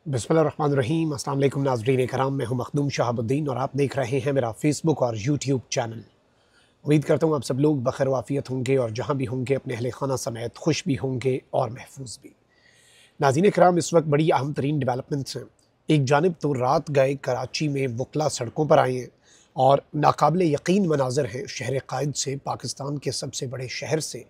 बिस्मिल्लाहिर्रहमानिर्रहीम। अस्सलाम वालेकुम नाज़रीन कराम, मैं हूं मखदूम शहाबुद्दीन और आप देख रहे हैं मेरा फ़ेसबुक और यूट्यूब चैनल। उम्मीद करता हूं आप सब लोग बखैर वाफ़ियत होंगे और जहां भी होंगे अपने अहले खाना समेत खुश भी होंगे और महफूज भी। नाज़रीन कराम, इस वक्त बड़ी अहम तरीन डेवलपमेंट्स हैं। एक जानिब तो रात गए कराची में वकला सड़कों पर आए हैं और नाकाबिले यकीन मनाजर हैं शहर कायद से, पाकिस्तान के सबसे बड़े शहर से,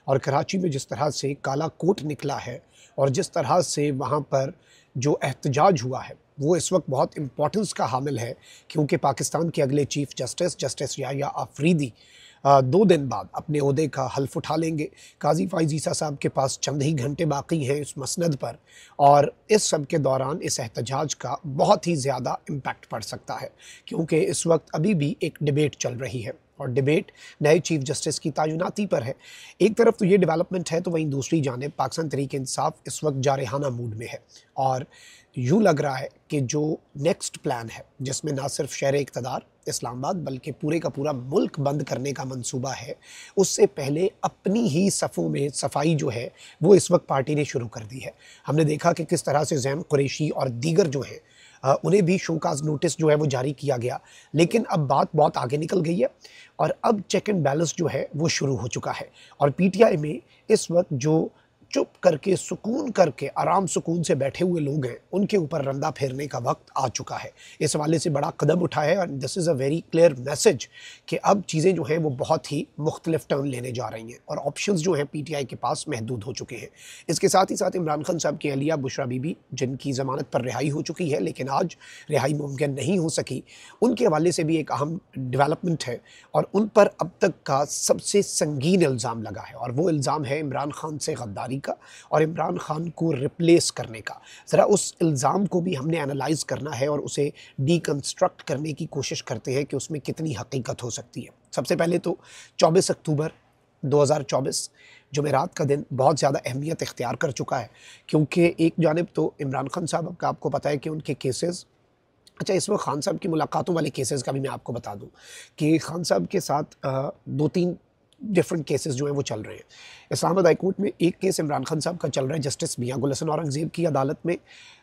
और कराची में जिस तरह से काला कोट निकला है और जिस तरह से वहाँ पर जो एहतजाज हुआ है वो इस वक्त बहुत इम्पोर्टेंस का हामिल है, क्योंकि पाकिस्तान के अगले चीफ जस्टिस याह्या आफरीदी 2 दिन बाद अपने ओहदे का हल्फ उठा लेंगे। काजी फ़ाइज़ ईसा साहब के पास चंद ही घंटे बाकी हैं इस मसनद पर, और इस सब के दौरान इस एहतजाज का बहुत ही ज़्यादा इम्पैक्ट पड़ सकता है, क्योंकि इस वक्त अभी भी एक डिबेट चल रही है और डिबेट नए चीफ जस्टिस की तैनाती पर है। एक तरफ तो ये डेवलपमेंट है, तो वहीं दूसरी जानिब पाकिस्तान तहरीक-ए-इंसाफ इस वक्त जारहाना मूड में है और यूँ लग रहा है कि जो नेक्स्ट प्लान है, जिसमें ना सिर्फ शहर इक़्तिदार इस्लामाबाद बल्कि पूरे का पूरा मुल्क बंद करने का मंसूबा है, उससे पहले अपनी ही सफ़ों में सफाई जो है वो इस वक्त पार्टी ने शुरू कर दी है। हमने देखा कि किस तरह से ज़ैम कुरैशी और दीगर जो हैं उन्हें भी शोकाज़ नोटिस जो है वो जारी किया गया, लेकिन अब बात बहुत आगे निकल गई है और अब चेक एंड बैलेंस जो है वो शुरू हो चुका है। और पीटीआई में इस वक्त जो चुप करके सुकून करके आराम सुकून से बैठे हुए लोग हैं, उनके ऊपर रंदा फेरने का वक्त आ चुका है। इस हवाले से बड़ा कदम उठाया है और this is a very clear message कि अब चीज़ें जो हैं वो बहुत ही मुख्तलिफ टर्न लेने जा रही हैं और ऑप्शंस जो हैं पीटीआई के पास महदूद हो चुके हैं। इसके साथ ही साथ इमरान खान साहब की अहलिया बुशरा बीबी, जिनकी ज़मानत पर रिहाई हो चुकी है लेकिन आज रिहाई मुमकिन नहीं हो सकी, उनके हवाले से भी एक अहम डेवलपमेंट है और उन पर अब तक का सबसे संगीन इल्ज़ाम लगा है और वो इल्ज़ाम है इमरान खान से गद्दारी का और इमरान खान को रिप्लेस करने का। ज़रा उस इल्ज़ाम को भी हमने एनालाइज़ करना है और उसे डीकंस्ट्रक्ट करने की कोशिश करते हैं कि उसमें कितनी हकीकत हो सकती है। सबसे पहले तो 24 अक्टूबर 2024 जुमेरात का दिन बहुत ज़्यादा अहमियत इख्तियार कर चुका है, क्योंकि एक जानिब तो इमरान खान साहब का आपको पता है कि उनके केसेस, अच्छा इस वक्त खान साहब की मुलाकातों वाले केसेस का भी मैं आपको बता दूं कि खान साहब के साथ 2-3 डिफरेंट केसेस जो हैं वो चल रहे हैं। इस्लामाबाद हाई कोर्ट में एक केस इमरान खान साहब का चल रहा है जस्टिस मियां गुल हसन औरंगज़ेब की अदालत में,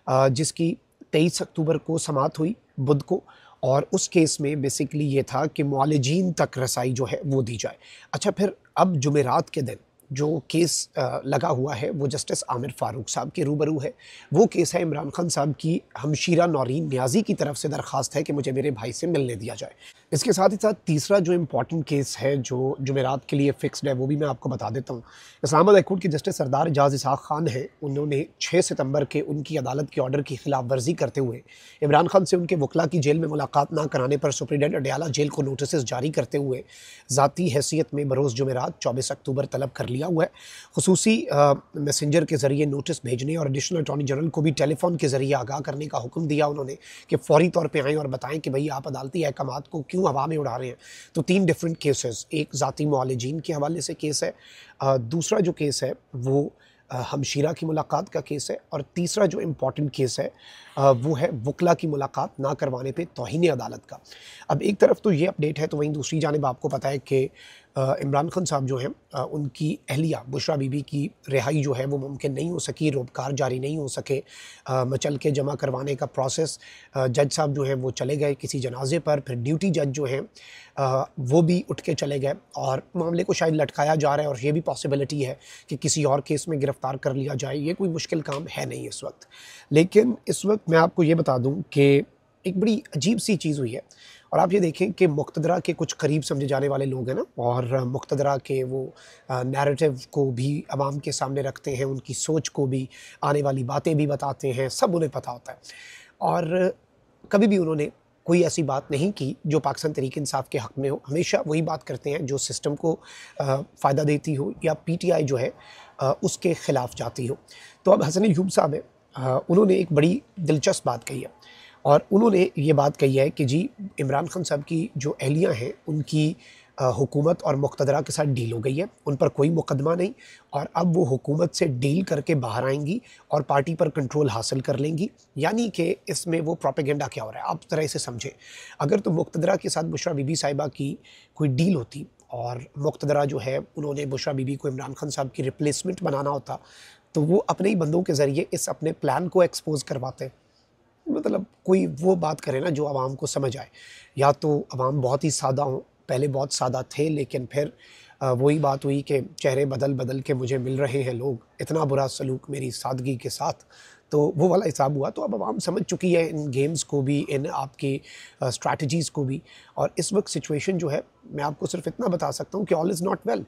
जिसकी 23 अक्टूबर को समाअत हुई बुध को, और उस केस में बेसिकली ये था कि मुआलिजीन तक रसाई जो है वो दी जाए। अच्छा, फिर अब जुमेरात के दिन जो केस लगा हुआ है वो जस्टिस आमिर फ़ारूक साहब के रूबरू है। वो केस है इमरान खान साहब की हमशीरा नौरीन नियाज़ी की तरफ से दरख्वास्त है कि मुझे मेरे भाई से मिलने दिया जाए। इसके साथ ही साथ तीसरा जो इम्पॉर्टेंट केस है जो जुमेरात के लिए फ़िक्स्ड है वो भी मैं आपको बता देता हूँ। इस्लामाबाद हाई कोर्ट के जस्टिस सरदार एजाज़ इसहाक़ खान हैं, उन्होंने 6 सितंबर के उनकी अदालत के ऑर्डर की खिलाफ वर्जी करते हुए इमरान खान से उनके वकला की जेल में मुलाकात ना कराने पर सुप्रीडेंट अडयाला जेल को नोटिस जारी करते हुए ज़ाती हैसियत में बरोज़ जुमेरात 24 अक्टूबर तलब कर लिया हुआ है। खुसूसी मैसेंजर के ज़रिए नोटिस भेजने और एडिशनल अटॉर्नी जनरल को भी टेलीफोन के ज़रिए आगाह करने का हुक्म दिया उन्होंने कि फ़ौरी तौर पे आएँ और बताएं कि भई आप अदालती अहकामात को क्यों हवा में उड़ा रहे हैं। तो 3 डिफरेंट केसेस, एक ज़ाती मुआलिजीन के हवाले से केस है, दूसरा जो केस है वो हमशीरा की मुलाकात का केस है, और तीसरा जो इम्पॉर्टेंट केस है वो है वकला की मुलाकात ना करवाने पे तौहीन अदालत का। अब एक तरफ तो ये अपडेट है, तो वहीं दूसरी जानिब आपको पता है कि इमरान खान साहब जो हैं उनकी अहलिया बुशरा बीबी की रिहाई जो है वो मुमकिन नहीं हो सकी, रोबकार जारी नहीं हो सके, मचल के जमा करवाने का प्रोसेस, जज साहब जो हैं वो चले गए किसी जनाजे पर, फिर ड्यूटी जज जो हैं वो भी उठ के चले गए और मामले को शायद लटकाया जा रहा है, और ये भी पॉसिबिलिटी है कि किसी और केस में गिरफ़्तार कर लिया जाए। ये कोई मुश्किल काम है नहीं इस वक्त। लेकिन इस वक्त मैं आपको ये बता दूं कि एक बड़ी अजीब सी चीज़ हुई है, और आप ये देखें कि मुक़्तदरा के कुछ करीब समझे जाने वाले लोग हैं ना, और मुक़्तदरा के वो नैरेटिव को भी आवाम के सामने रखते हैं, उनकी सोच को भी, आने वाली बातें भी बताते हैं, सब उन्हें पता होता है, और कभी भी उन्होंने कोई ऐसी बात नहीं की जो पाकिस्तान तहरीक इंसाफ के हक़ में हो। हमेशा वही बात करते हैं जो सिस्टम को फ़ायदा देती हो या पीटीआई जो है उसके ख़िलाफ़ जाती हो। तो अब हसन अय्यूब साहब हैं, उन्होंने एक बड़ी दिलचस्प बात कही है, और उन्होंने ये बात कही है कि जी इमरान खान साहब की जो अहलियाँ हैं उनकी हुकूमत और मुक़्तदरा के साथ डील हो गई है, उन पर कोई मुकदमा नहीं, और अब वो हुकूमत से डील करके बाहर आएंगी और पार्टी पर कंट्रोल हासिल कर लेंगी। यानी कि इसमें वो प्रोपेगेंडा क्या हो रहा है, आप ज़रा इसे समझें। अगर तो मुक़्तदरा के साथ बुशरा बीबी साहिबा की कोई डील होती और मुक़्तदरा जो है उन्होंने बुशरा बीबी को इमरान खान साहब की रिप्लेसमेंट बनाना होता, तो वो अपने ही बंदों के ज़रिए इस अपने प्लान को एक्सपोज़ करवाते। मतलब कोई वो बात करे ना जो आवाम को समझ आए। या तो आवाम बहुत ही सादा हों, पहले बहुत सादा थे लेकिन फिर वही बात हुई कि चेहरे बदल बदल के मुझे मिल रहे हैं लोग, इतना बुरा सलूक मेरी सादगी के साथ, तो वो वाला हिसाब हुआ। तो अब आवाम समझ चुकी है इन गेम्स को भी, इन आपकी स्ट्रैटेजीज़ को भी। और इस वक्त सिचुएशन जो है, मैं आपको सिर्फ इतना बता सकता हूँ कि ऑल इज़ नॉट वेल।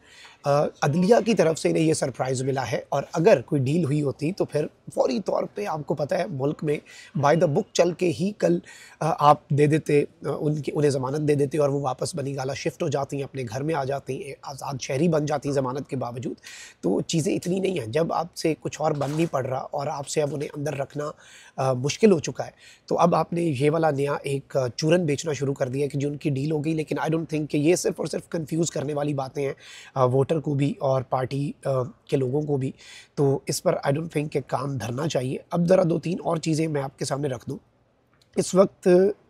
अदलिया की तरफ से इन्हें ये सरप्राइज़ मिला है, और अगर कोई डील हुई होती तो फिर फौरी तौर पे आपको पता है मुल्क में बाय द बुक चल के ही कल आप दे देते, उन्हें ज़मानत दे देते और वो वापस बनी गाला शिफ्ट हो जाती हैं, अपने घर में आ जाती हैं, आज़ाद शहरी बन जाती हैं ज़मानत के बावजूद। तो चीज़ें इतनी नहीं हैं। जब आपसे कुछ और बन नहीं पड़ रहा और आपसे अब उन्हें अंदर रखना मुश्किल हो चुका है, तो अब आपने ये वाला नया एक चूरन बेचना शुरू कर दिया कि जो उनकी डील हो गई। लेकिन आई डोंट थिंक कि ये सिर्फ और सिर्फ कंफ्यूज करने वाली बातें हैं वोटर को भी और पार्टी के लोगों को भी। तो इस पर आई डोंट थिंक कि काम धरना चाहिए। अब ज़रा 2-3 और चीज़ें मैं आपके सामने रख दूँ। इस वक्त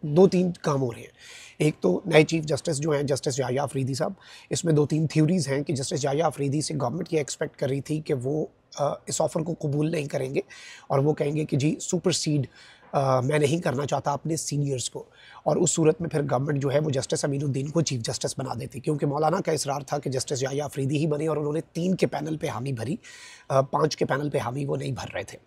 2-3 काम हो रहे हैं। एक तो नए चीफ जस्टिस जो हैं, जस्टिस याह्या अफरीदी साहब, इसमें 2-3 थ्योरीज़ हैं कि जस्टिस याह्या अफरीदी से गवर्नमेंट ये एक्सपेक्ट कर रही थी कि वो इस ऑफ़र को कबूल नहीं करेंगे और वो कहेंगे कि जी सुपरसीड मैं नहीं करना चाहता अपने सीनियर्स को। और उस सूरत में फिर गवर्नमेंट जो है वो जस्टिस अमीनुद्दीन को चीफ जस्टिस बना देती, क्योंकि मौलाना का इसरार था कि जस्टिस याह्या अफरीदी ही बने, और उन्होंने 3 के पैनल पे हामी भरी, 5 के पैनल पे हामी वो नहीं भर रहे थे।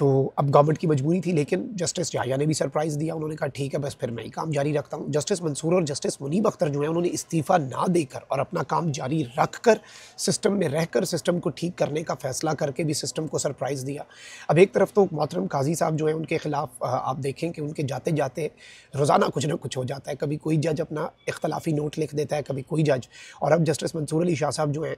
तो अब गवर्नमेंट की मजबूरी थी, लेकिन जस्टिस याह्या ने भी सरप्राइज़ दिया। उन्होंने कहा ठीक है, बस फिर मैं ही काम जारी रखता हूँ। जस्टिस मंसूर और जस्टिस मुनीब अख्तर जो हैं, उन्होंने इस्तीफ़ा ना देकर और अपना काम जारी रख कर सिस्टम में रहकर सिस्टम को ठीक करने का फ़ैसला करके भी सिस्टम को सरप्राइज़ दिया। अब एक तरफ तो मोहतरम काजी साहब जो हैं, उनके ख़िलाफ़ आप देखें कि उनके जाते जाते रोज़ाना कुछ ना कुछ हो जाता है। कभी कोई जज अपना इख्तलाफी नोट लिख देता है, कभी कोई जज। और अब जस्टिस मंसूर अली शाह साहब जो हैं,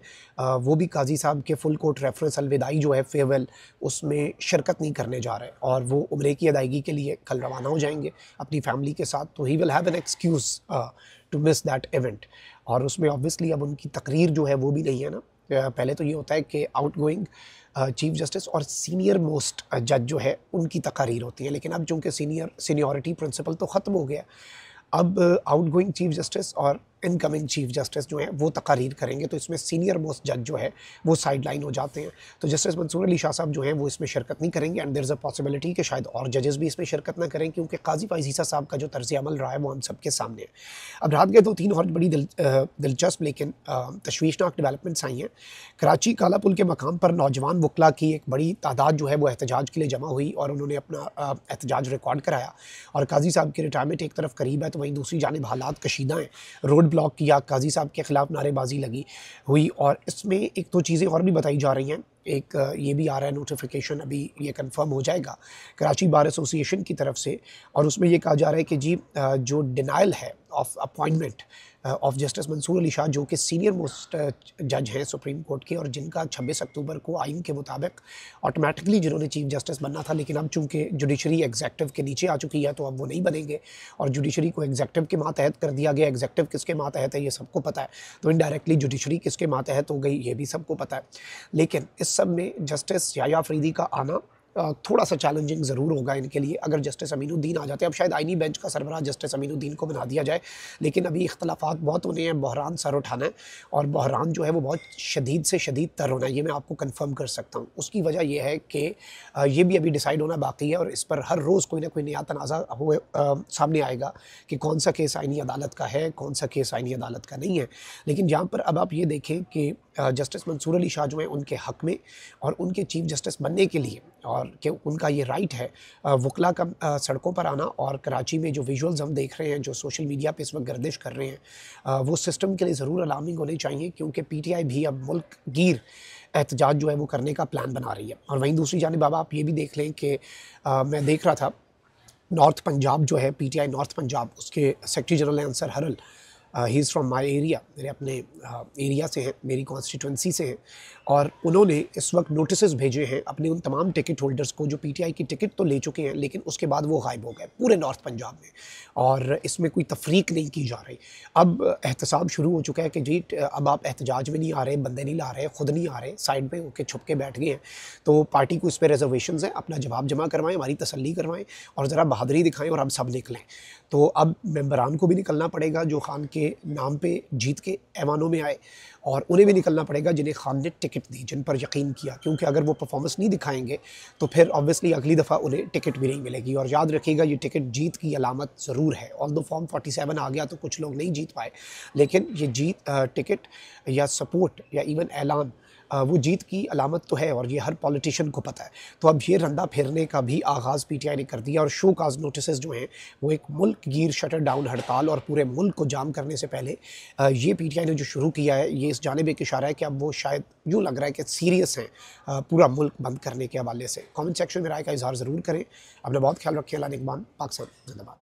वो भी काजी साहब के फुल कोर्ट रेफरेंस अलविदाई जो है फेयरवेल, उसमें शिरकत नहीं करने जा रहे, और वो उम्रे की अदायगी के लिए कल रवाना हो जाएंगे अपनी फैमिली के साथ। तो he will have an excuse to miss that event. और उसमें ऑब्वियसली अब उनकी तकरीर जो है वो भी नहीं है ना। पहले तो ये होता है कि आउटगोइंग चीफ जस्टिस और सीनियर मोस्ट जज जो है उनकी तकरीर होती है, लेकिन अब चूँकि सीनियरिटी प्रिंसिपल तो ख़त्म हो गया, अब आउटगोइंग चीफ जस्टिस और इनकमिंग चीफ जस्टिस जो हैं वो तकारीर करेंगे। तो इसमें सीनियर मोस्ट जज जो है वो साइड लाइन हो जाते हैं। तो जस्टिस मंसूर अली शाह साहब जो हैं वो इसमें शिरकत नहीं करेंगे, and there is a possibility कि शायद और जजेस भी इसमें शिरकत ना करें, क्योंकि काजी फ़ाइज़ ईसा साहब का जो तर्ज़ अमल रहा है वो हम सबके सामने है। अब रात के 2-3 और बड़ी दिलचस्प लेकिन तशवीशनाक डेवलपमेंट्स आई हैं। कराची काला पुल के मकाम पर नौजवान वकला की एक बड़ी तादाद जो है वो एहतजाज के लिए जमा हुई, और उन्होंने अपना एहतजाज रिकॉर्ड कराया। और काजी साहब की रिटायरमेंट एक तरफ करीब है, तो वहीं दूसरी जानिब हालात कशीदा हैं। रोड ब्लॉक किया, काजी साहब के ख़िलाफ़ नारेबाजी लगी हुई, और इसमें एक दो चीज़ें और भी बताई जा रही हैं। एक ये भी आ रहा है नोटिफिकेशन, अभी ये कंफर्म हो जाएगा कराची बार एसोसिएशन की तरफ से, और उसमें ये कहा जा रहा है कि जी जो डिनाइल है of appointment of justice Mansoor Ali Shah, जो कि सीनियर मोस्ट जज हैं सुप्रीम कोर्ट के, और जिनका 26 अक्टूबर को आइन के मुताबिक ऑटोमेटिकली जिन्होंने चीफ जस्टिस बनना था, लेकिन अब चूँकि जुडिशरी एग्जेक्टिव के नीचे आ चुकी है तो अब वो नहीं बनेंगे, और जुडिशरी को एग्जेक्टिव के मातहत कर दिया गया। एग्जेक्टिव किसके मातहत है ये सबको पता है, तो इनडायरेक्टली जुडिशरी किसके मातहत हो गई ये भी सबको पता है। लेकिन इस सब में जस्टिस याह्या अफरीदी का आना थोड़ा सा चैलेंजिंग ज़रूर होगा इनके लिए। अगर जस्टिस अमीनुद्दीन आ जाते हैं, अब शायद आइनी बेंच का सरबराह जस्टिस अमीनुद्दीन को बना दिया जाए, लेकिन अभी इख्तलाफात बहुत होने हैं, बहरान सर उठाना है, और बहरान जो है वो बहुत शदीद से शदीद तर होना है, ये मैं आपको कंफर्म कर सकता हूँ। उसकी वजह यह है कि ये भी अभी डिसाइड होना बाकी है, और इस पर हर रोज़ कोई ना कोई नया तनाज़ा सामने आएगा कि कौन सा केस आइनी अदालत का है, कौन सा केस आइनी अदालत का नहीं है। लेकिन जहाँ पर अब आप ये देखें कि जस्टिस मंसूर अली शाह जो हैं उनके हक़ में और उनके चीफ जस्टिस बनने के लिए, और कि उनका ये राइट है वकला का सड़कों पर आना, और कराची में जो विजुअल्स हम देख रहे हैं, जो सोशल मीडिया पे इस वक्त गर्दिश कर रहे हैं, वो सिस्टम के लिए ज़रूर अलार्मिंग होने चाहिए, क्योंकि PTI भी अब मुल्क गिर एहतजाज जो है वो करने का प्लान बना रही है। और वहीं दूसरी जानिब अब आप ये भी देख लें कि मैं देख रहा था नॉर्थ पंजाब जो है, PTI नॉर्थ पंजाब, उसके सेक्रेटरी जनरल हैं अंसर हरल, he is from my area, मेरे अपने एरिया से हैं, मेरी कॉन्स्टिट्यूंसी से हैं, और उन्होंने इस वक्त नोटिस भेजे हैं अपने उन तमाम टिकट होल्डर्स को जो PTI की टिकट तो ले चुके हैं, लेकिन उसके बाद वो गायब हो गए पूरे नॉर्थ पंजाब में, और इसमें कोई तफरीक नहीं की जा रही। अब एहतसाब शुरू हो चुका है कि जी अब आप एहतजाज में नहीं आ रहे, बंदे नहीं ला रहे, ख़ुद नहीं आ रहे, साइड पे होकर छुप के बैठ गए हैं, तो पार्टी को इस पर रिजर्वेशन हैं, अपना जवाब जमा करवाएं, हमारी तसल्ली करवाएं, और ज़रा बहादुरी दिखाएं, और अब सब निकलें। तो अब मेंबरान को भी निकलना पड़ेगा जो खान के के नाम पे जीत के ऐवानों में आए और उन्हें भी निकलना पड़ेगा जिन्हें खान ने टिकट दी, जिन पर यकीन किया, क्योंकि अगर वो परफॉर्मेंस नहीं दिखाएंगे तो फिर ऑब्वियसली अगली दफ़ा उन्हें टिकट भी नहीं मिलेगी। और याद रखिएगा ये टिकट जीत की अलामत ज़रूर है। ऑल्दो फॉर्म 47 आ गया तो कुछ लोग नहीं जीत पाए, लेकिन ये जीत टिकट या सपोर्ट या इवन ऐलान वो जीत की अलामत तो है और ये हर पॉलिटिशियन को पता है। तो अब ये रंदा फेरने का भी आगाज़ पीटीआई ने कर दिया और शो काज नोटिसेस जो हैं वो एक मुल्क गिर शटर डाउन हड़ताल और पूरे मुल्क को जाम करने से पहले ये पीटीआई ने जो शुरू किया है ये इस जानिब एक इशारा है कि अब वो शायद यूँ लग रहा है कि सीरियस हैं पूरा मुल्क बंद करने के हवाले से। कमेंट सेक्शन में राय का इजहार ज़रूर करें। अपना बहुत ख्याल रखिए। अल्लाह निगहबान। पाकिस्तान जिंदाबाद।